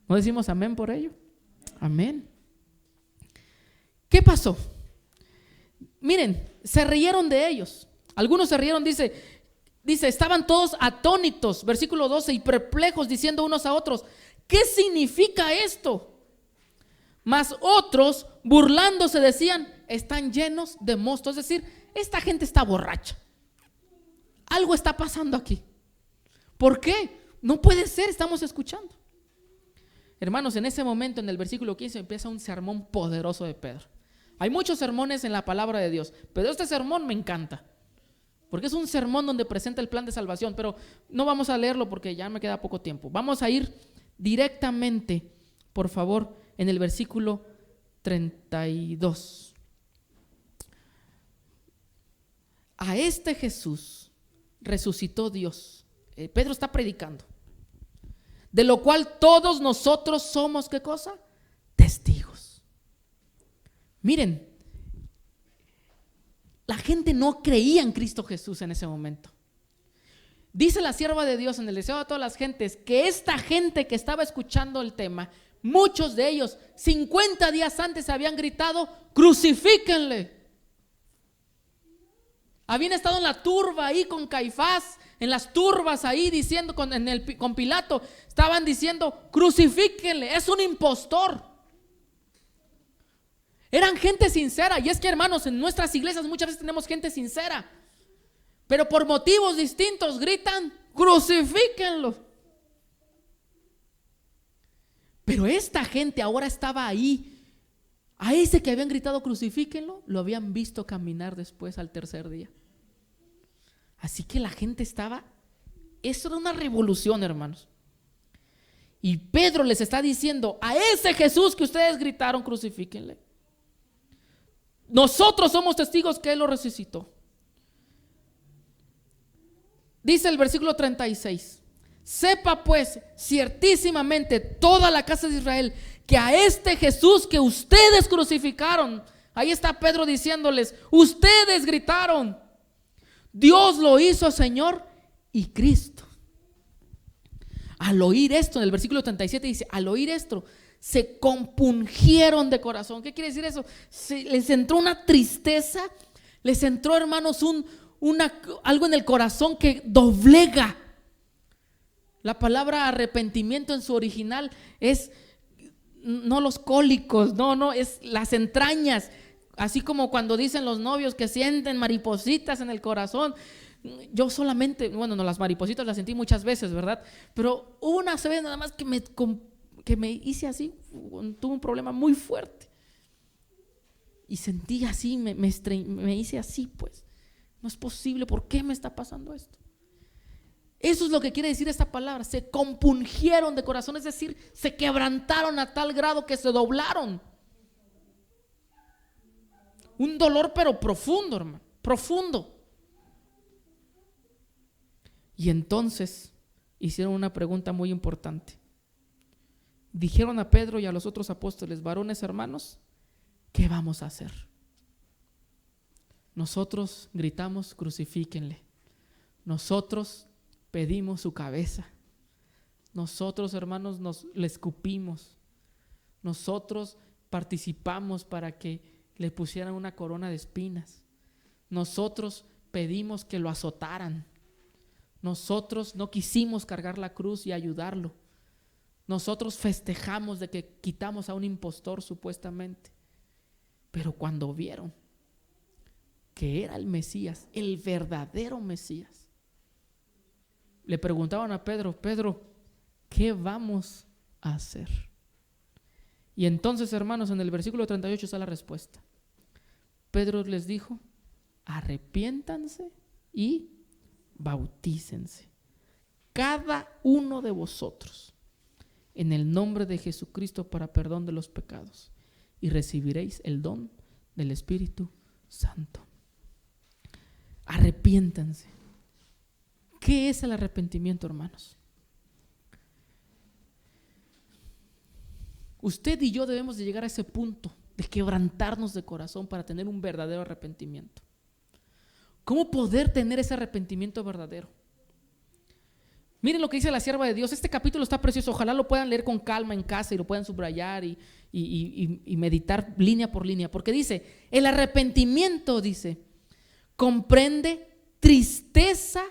¿No decimos amén por ello? Amén. ¿Qué pasó? Miren, se rieron de ellos. Algunos se rieron, dice, estaban todos atónitos, versículo 12, y perplejos, diciendo unos a otros, ¿qué significa esto? Mas otros, burlándose, decían, están llenos de mosto. Es decir, esta gente está borracha. Algo está pasando aquí. ¿Por qué? No puede ser, estamos escuchando. Hermanos, en ese momento, en el versículo 15, empieza un sermón poderoso de Pedro. Hay muchos sermones en la palabra de Dios, pero este sermón me encanta, porque es un sermón donde presenta el plan de salvación, pero no vamos a leerlo porque ya me queda poco tiempo. Vamos a ir directamente, por favor, en el versículo 32. A este Jesús resucitó Dios. Pedro está predicando, de lo cual todos nosotros somos, ¿qué cosa? Testigos. Miren, la gente no creía en Cristo Jesús en ese momento. Dice la sierva de Dios en el deseo de todas las gentes que esta gente que estaba escuchando el tema, muchos de ellos 50 días antes habían gritado, crucifíquenle. Habían estado en la turba ahí con Caifás, en las turbas ahí diciendo con Pilato, estaban diciendo, crucifíquenle, es un impostor. Eran gente sincera. Y es que, hermanos, en nuestras iglesias muchas veces tenemos gente sincera, pero por motivos distintos gritan, crucifíquenlo. Pero esta gente ahora estaba ahí. A ese que habían gritado crucifíquenlo, lo habían visto caminar después al tercer día. Así que la gente estaba, eso era una revolución, hermanos. Y Pedro les está diciendo, a ese Jesús que ustedes gritaron, crucifíquenle. Nosotros somos testigos que Él lo resucitó. Dice el versículo 36, sepa pues ciertísimamente toda la casa de Israel que a este Jesús que ustedes crucificaron, ahí está Pedro diciéndoles, ustedes gritaron, Dios lo hizo Señor y Cristo. Al oír esto, en el versículo 37 dice, al oír esto, se compungieron de corazón. ¿Qué quiere decir eso? Les entró una tristeza, les entró, hermanos, algo en el corazón que doblega. La palabra arrepentimiento en su original es no los cólicos, no, es las entrañas. Así como cuando dicen los novios que sienten maripositas en el corazón. Yo solamente, bueno, no, las maripositas las sentí muchas veces, ¿verdad? Pero una vez nada más que me hice así, tuve un problema muy fuerte. Y sentí así, me hice así, pues. No es posible, ¿por qué me está pasando esto? Eso es lo que quiere decir esta palabra, se compungieron de corazón, es decir, se quebrantaron a tal grado que se doblaron. Un dolor pero profundo, hermano, profundo. Y entonces hicieron una pregunta muy importante. Dijeron a Pedro y a los otros apóstoles: varones hermanos, ¿qué vamos a hacer? Nosotros gritamos: crucifíquenle. Nosotros pedimos su cabeza. Nosotros, hermanos, le escupimos. Nosotros participamos para que le pusieran una corona de espinas. Nosotros pedimos que lo azotaran. Nosotros no quisimos cargar la cruz y ayudarlo. Nosotros festejamos de que quitamos a un impostor supuestamente. Pero cuando vieron que era el Mesías, el verdadero Mesías, le preguntaban a Pedro: Pedro, ¿qué vamos a hacer? Y entonces, hermanos, en el versículo 38 está la respuesta. Pedro les dijo: arrepiéntanse y bautícense cada uno de vosotros en el nombre de Jesucristo para perdón de los pecados, y recibiréis el don del Espíritu Santo. Arrepiéntanse. ¿Qué es el arrepentimiento, hermanos? Usted y yo debemos de llegar a ese punto de quebrantarnos de corazón para tener un verdadero arrepentimiento. ¿Cómo poder tener ese arrepentimiento verdadero? Miren lo que dice la sierva de Dios. Este capítulo está precioso. Ojalá lo puedan leer con calma en casa y lo puedan subrayar y meditar línea por línea. Porque dice, el arrepentimiento, dice, comprende tristeza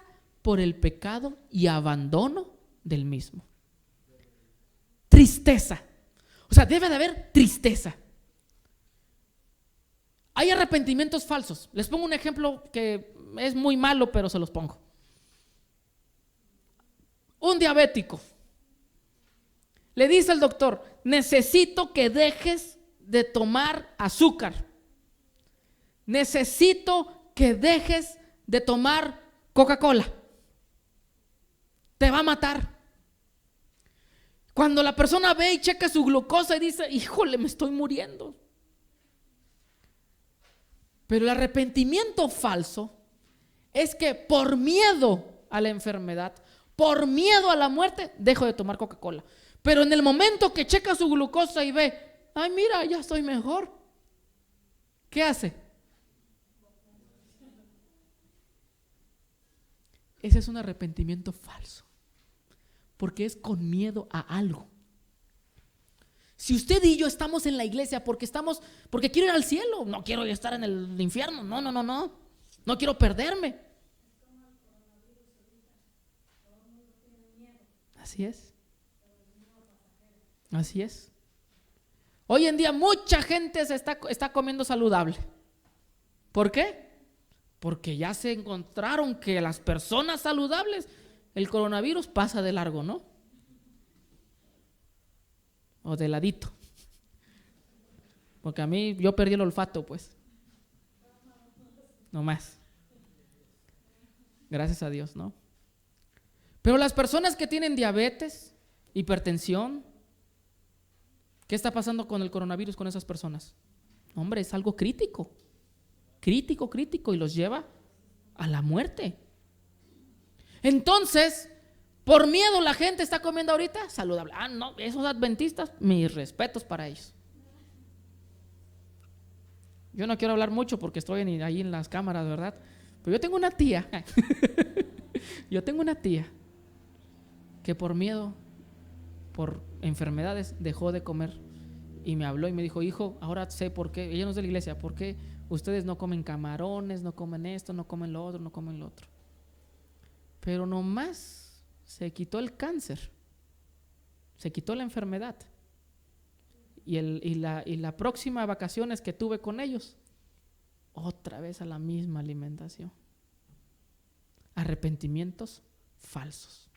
por el pecado y abandono del mismo. Tristeza. O sea, debe de haber tristeza. Hay arrepentimientos falsos. Les pongo un ejemplo que es muy malo, pero se los pongo. Un diabético le dice al doctor: necesito que dejes de tomar azúcar. Necesito que dejes de tomar Coca-Cola. Te va a matar. Cuando la persona ve y checa su glucosa y dice: híjole, me estoy muriendo. Pero el arrepentimiento falso es que por miedo a la enfermedad, por miedo a la muerte, dejo de tomar Coca-Cola. Pero en el momento que checa su glucosa y ve: ay, mira, ya estoy mejor, ¿qué hace? Ese es un arrepentimiento falso, porque es con miedo a algo. Si usted y yo estamos en la iglesia porque quiero ir al cielo, no quiero estar en el infierno, no quiero perderme. Así es. Así es. Hoy en día mucha gente está comiendo saludable. ¿Por qué? Porque ya se encontraron que las personas saludables, el coronavirus pasa de largo, ¿no? O de ladito. Porque a mí, yo perdí el olfato, pues. No más. Gracias a Dios, ¿no? Pero las personas que tienen diabetes, hipertensión, ¿qué está pasando con el coronavirus con esas personas? Hombre, es algo crítico. Crítico, y los lleva a la muerte. Entonces, por miedo la gente está comiendo ahorita saludable. No, esos adventistas, mis respetos para ellos. Yo no quiero hablar mucho porque estoy ahí en las cámaras, ¿verdad? Pero yo tengo una tía. Yo tengo una tía que por miedo por enfermedades, dejó de comer. Y me habló y me dijo: hijo, ahora sé por qué, ella no es de la iglesia, por qué ustedes no comen camarones, no comen esto, no comen lo otro, no comen lo otro. Pero nomás se quitó el cáncer, se quitó la enfermedad. Y la próxima vacaciones que tuve con ellos, otra vez a la misma alimentación. Arrepentimientos falsos.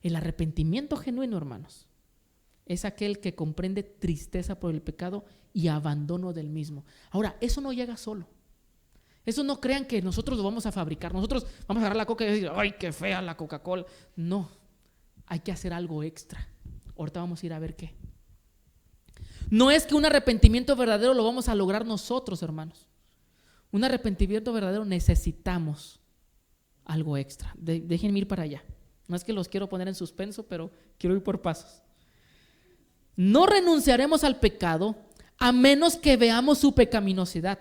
El arrepentimiento genuino, hermanos, es aquel que comprende tristeza por el pecado y abandono del mismo. Ahora, eso no llega solo. Eso no crean que nosotros lo vamos a fabricar. Nosotros vamos a agarrar la coca y decir: ¡ay, qué fea la Coca-Cola! No, hay que hacer algo extra. Ahorita vamos a ir a ver qué. No es que un arrepentimiento verdadero lo vamos a lograr nosotros, hermanos. Un arrepentimiento verdadero necesitamos algo extra. Déjenme ir para allá. No es que los quiero poner en suspenso, pero quiero ir por pasos. No renunciaremos al pecado a menos que veamos su pecaminosidad.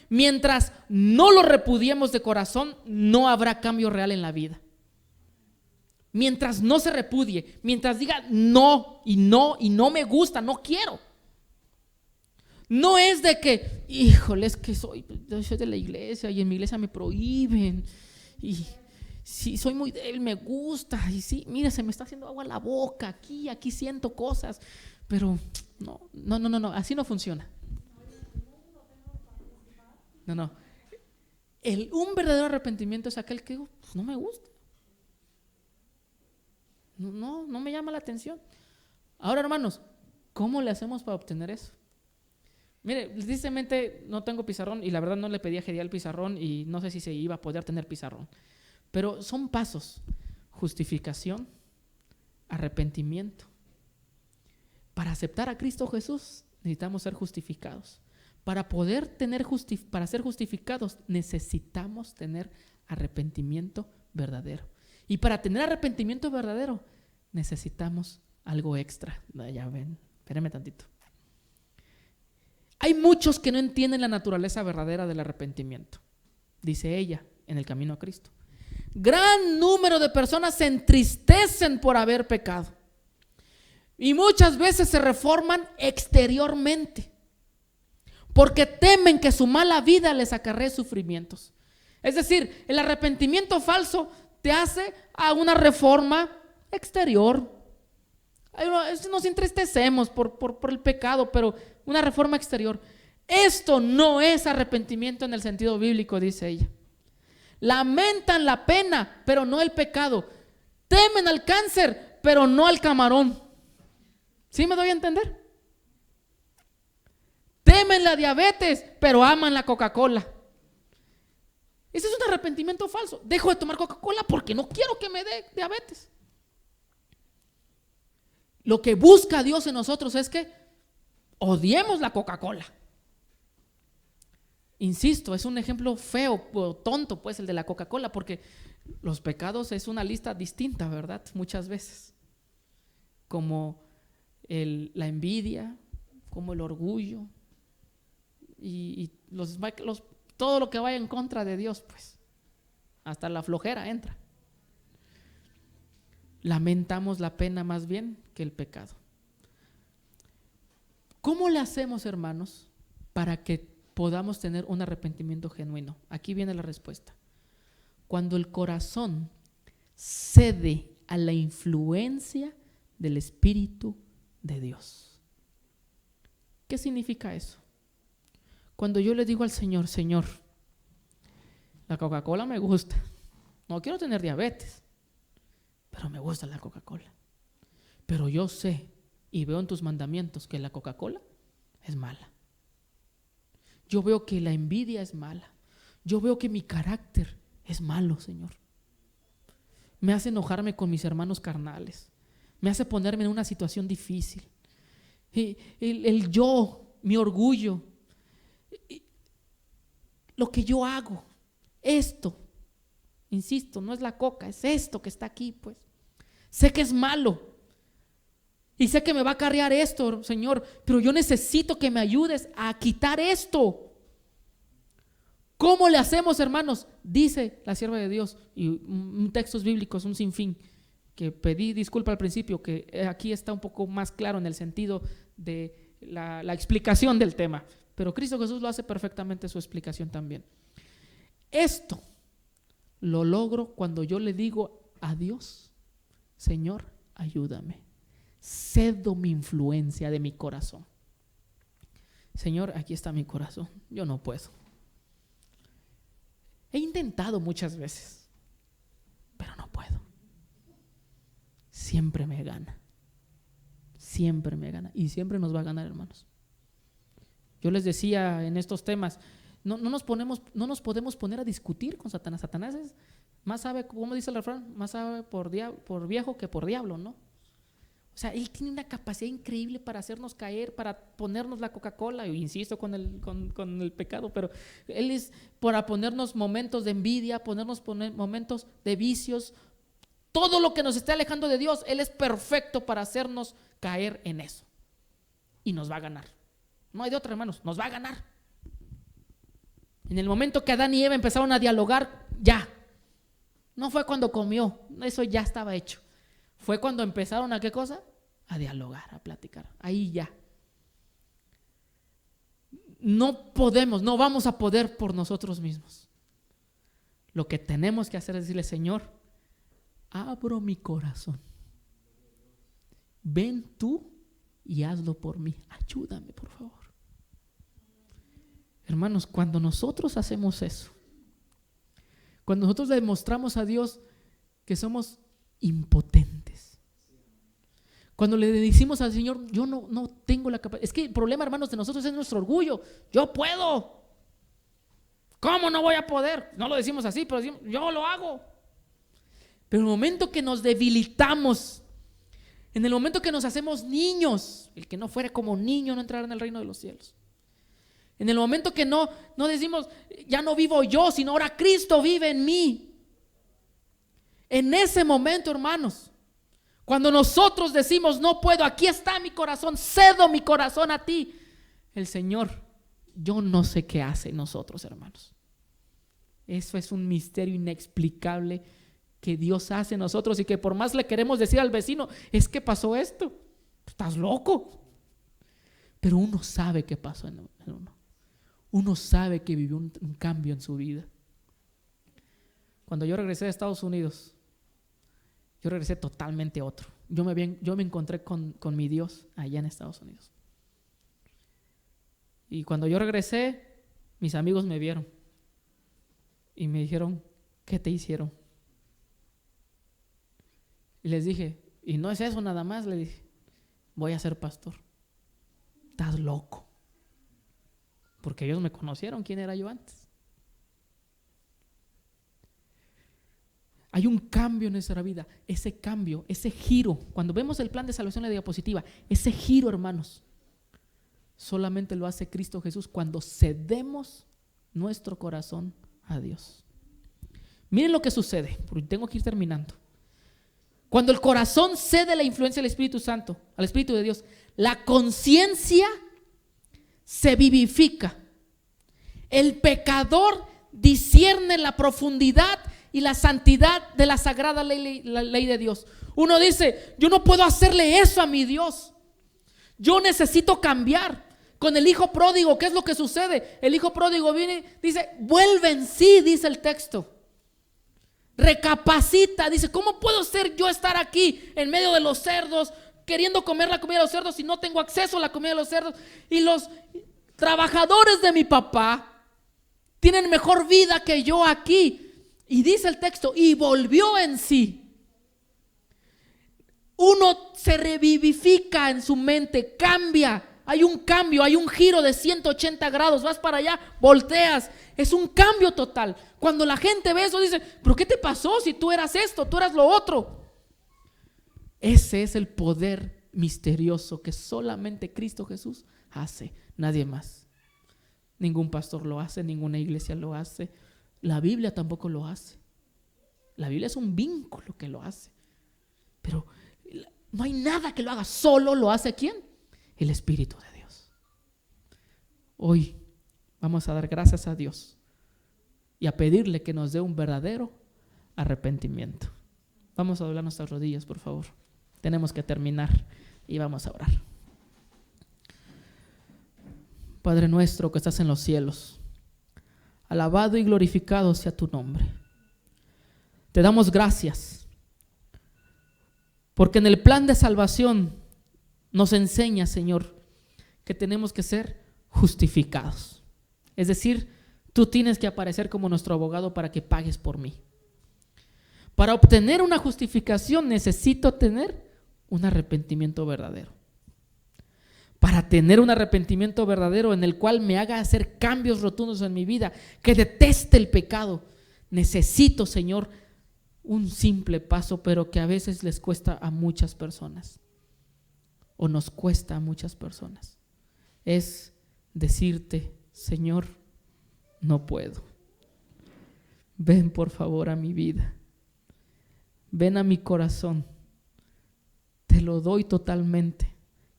Mientras no lo repudiemos de corazón, no habrá cambio real en la vida. Mientras no se repudie, mientras diga no y no y no me gusta, no quiero. No es de que, híjole, es que soy de la iglesia y en mi iglesia me prohíben y sí, soy muy débil, me gusta y sí, mira, se me está haciendo agua la boca, aquí siento cosas, pero no, así no funciona. No. Un verdadero arrepentimiento es aquel que pues, no me gusta. No me llama la atención. Ahora, hermanos, ¿cómo le hacemos para obtener eso? Mire, tristemente no tengo pizarrón y la verdad no le pedí a Gediel pizarrón y no sé si se iba a poder tener pizarrón. Pero son pasos: justificación, arrepentimiento. Para aceptar a Cristo Jesús necesitamos ser justificados. Para ser justificados necesitamos tener arrepentimiento verdadero. Y para tener arrepentimiento verdadero necesitamos algo extra. Ya ven, espérenme tantito. Hay muchos que no entienden la naturaleza verdadera del arrepentimiento. Dice ella en El Camino a Cristo: gran número de personas se entristecen por haber pecado y muchas veces se reforman exteriormente porque temen que su mala vida les acarree sufrimientos. Es decir, el arrepentimiento falso te hace a una reforma exterior. Nos entristecemos por el pecado, pero una reforma exterior. Esto no es arrepentimiento en el sentido bíblico, dice ella. Lamentan la pena, pero no el pecado. Temen al cáncer, pero no al camarón. ¿Sí me doy a entender? Temen la diabetes, pero aman la Coca-Cola. Ese es un arrepentimiento falso. Dejo de tomar Coca-Cola porque no quiero que me dé diabetes. Lo que busca Dios en nosotros es que odiemos la Coca-Cola. Insisto, es un ejemplo feo o tonto, pues, el de la Coca-Cola, porque los pecados es una lista distinta, ¿verdad? Muchas veces. Como la envidia, como el orgullo y todo lo que vaya en contra de Dios, pues. Hasta la flojera entra. Lamentamos la pena más bien que el pecado. ¿Cómo le hacemos, hermanos, para que podamos tener un arrepentimiento genuino? Aquí viene la respuesta. Cuando el corazón cede a la influencia del Espíritu de Dios. ¿Qué significa eso? Cuando yo le digo al Señor: Señor, la Coca-Cola me gusta, no quiero tener diabetes, pero me gusta la Coca-Cola. Pero yo sé y veo en tus mandamientos que la Coca-Cola es mala. Yo veo que la envidia es mala. Yo veo que mi carácter es malo, Señor. Me hace enojarme con mis hermanos carnales. Me hace ponerme en una situación difícil. El yo, mi orgullo, lo que yo hago, esto, insisto, no es la coca, es esto que está aquí, pues. Sé que es malo y sé que me va a acarrear esto, Señor, pero yo necesito que me ayudes a quitar esto. ¿Cómo le hacemos, hermanos? Dice la sierva de Dios, y textos bíblicos un sinfín que pedí disculpa al principio, que aquí está un poco más claro en el sentido de la explicación del tema, pero Cristo Jesús lo hace perfectamente su explicación también. Esto lo logro cuando yo le digo a Dios: Señor, ayúdame, cedo mi influencia de mi corazón. Señor, aquí está mi corazón, yo no puedo. He intentado muchas veces, pero no puedo. Siempre me gana y siempre nos va a ganar, hermanos. Yo les decía en estos temas, no nos podemos poner a discutir con Satanás. Satanás es más sabe, como dice el refrán, más sabe por viejo que por diablo, ¿no? O sea, él tiene una capacidad increíble para hacernos caer, para ponernos la Coca-Cola. Yo insisto con el pecado, pero él es para ponernos momentos de envidia, momentos de vicios. Todo lo que nos esté alejando de Dios, él es perfecto para hacernos caer en eso. Y nos va a ganar. No hay de otra, hermanos, nos va a ganar. En el momento que Adán y Eva empezaron a dialogar, ya. No fue cuando comió, eso ya estaba hecho. Fue cuando empezaron a ¿qué cosa? A dialogar, a platicar. Ahí ya. No vamos a poder por nosotros mismos. Lo que tenemos que hacer es decirle: Señor, abro mi corazón. Ven tú y hazlo por mí. Ayúdame, por favor. Hermanos, cuando nosotros hacemos eso, cuando nosotros le demostramos a Dios que somos impotentes, cuando le decimos al Señor: yo no tengo la capacidad. Es que el problema, hermanos, de nosotros es nuestro orgullo. Yo puedo. ¿Cómo no voy a poder? No lo decimos así, pero decimos: yo lo hago. Pero en el momento que nos debilitamos, en el momento que nos hacemos niños, el que no fuera como niño no entrará en el reino de los cielos. En el momento que no decimos: ya no vivo yo, sino ahora Cristo vive en mí. En ese momento, hermanos, cuando nosotros decimos: no puedo, aquí está mi corazón, cedo mi corazón a ti, el Señor, yo no sé qué hace en nosotros, hermanos. Eso es un misterio inexplicable que Dios hace en nosotros, y que por más le queremos decir al vecino: es que pasó esto, estás loco. Pero uno sabe qué pasó en uno. Uno sabe que vivió un cambio en su vida. Cuando yo regresé de Estados Unidos, yo regresé totalmente otro. Yo me encontré con mi Dios allá en Estados Unidos. Y cuando yo regresé, mis amigos me vieron y me dijeron: ¿qué te hicieron? Y les dije: y no es eso nada más, le dije: voy a ser pastor. Estás loco. Porque ellos me conocieron quién era yo antes. Hay un cambio en nuestra vida. Ese cambio, ese giro, cuando vemos el plan de salvación en la diapositiva, ese giro, hermanos, solamente lo hace Cristo Jesús cuando cedemos nuestro corazón a Dios. Miren lo que sucede, porque tengo que ir terminando. Cuando el corazón cede la influencia del Espíritu Santo, al Espíritu de Dios, la conciencia se vivifica. El pecador discierne la profundidad y la santidad de la sagrada ley de Dios. Uno dice: yo no puedo hacerle eso a mi Dios. Yo necesito cambiar. Con el hijo pródigo, ¿qué es lo que sucede? El hijo pródigo viene, dice: vuelve en sí, dice el texto. Recapacita, dice: ¿cómo puedo yo estar aquí en medio de los cerdos, queriendo comer la comida de los cerdos, si no tengo acceso a la comida de los cerdos? Y los trabajadores de mi papá tienen mejor vida que yo aquí. Y dice el texto: y volvió en sí. Uno se revivifica en su mente, cambia. Hay un cambio, hay un giro de 180 grados. Vas para allá, volteas. Es un cambio total. Cuando la gente ve eso, dice: ¿pero qué te pasó si tú eras esto, tú eras lo otro? Ese es el poder misterioso que solamente Cristo Jesús hace, nadie más. Ningún pastor lo hace, ninguna iglesia lo hace, la Biblia tampoco lo hace. La Biblia es un vínculo que lo hace, pero no hay nada que lo haga, solo lo hace ¿quién? El Espíritu de Dios. Hoy vamos a dar gracias a Dios y a pedirle que nos dé un verdadero arrepentimiento. Vamos a doblar nuestras rodillas, por favor. Tenemos que terminar y vamos a orar. Padre nuestro que estás en los cielos, alabado y glorificado sea tu nombre. Te damos gracias porque en el plan de salvación nos enseña, Señor, que tenemos que ser justificados. Es decir, tú tienes que aparecer como nuestro abogado para que pagues por mí. Para obtener una justificación necesito tener un arrepentimiento verdadero. Para tener un arrepentimiento verdadero en el cual me haga hacer cambios rotundos en mi vida, que deteste el pecado, necesito, Señor, un simple paso, pero que a veces les cuesta a muchas personas, o nos cuesta a muchas personas. Es decirte, Señor, no puedo. Ven por favor a mi vida. Ven a mi corazón. Te lo doy totalmente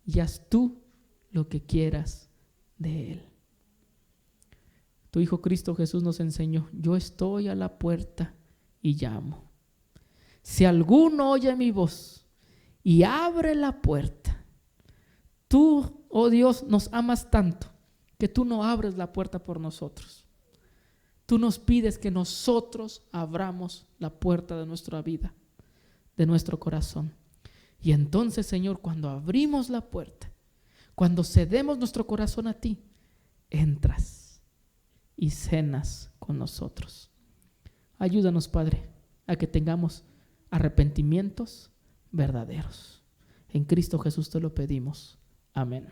y haz tú lo que quieras de él. Tu Hijo Cristo Jesús nos enseñó: yo estoy a la puerta y llamo. Si alguno oye mi voz y abre la puerta, tú, oh Dios, nos amas tanto que tú no abres la puerta por nosotros. Tú nos pides que nosotros abramos la puerta de nuestra vida, de nuestro corazón. Y entonces, Señor, cuando abrimos la puerta, cuando cedemos nuestro corazón a ti, entras y cenas con nosotros. Ayúdanos, Padre, a que tengamos arrepentimientos verdaderos. En Cristo Jesús te lo pedimos. Amén.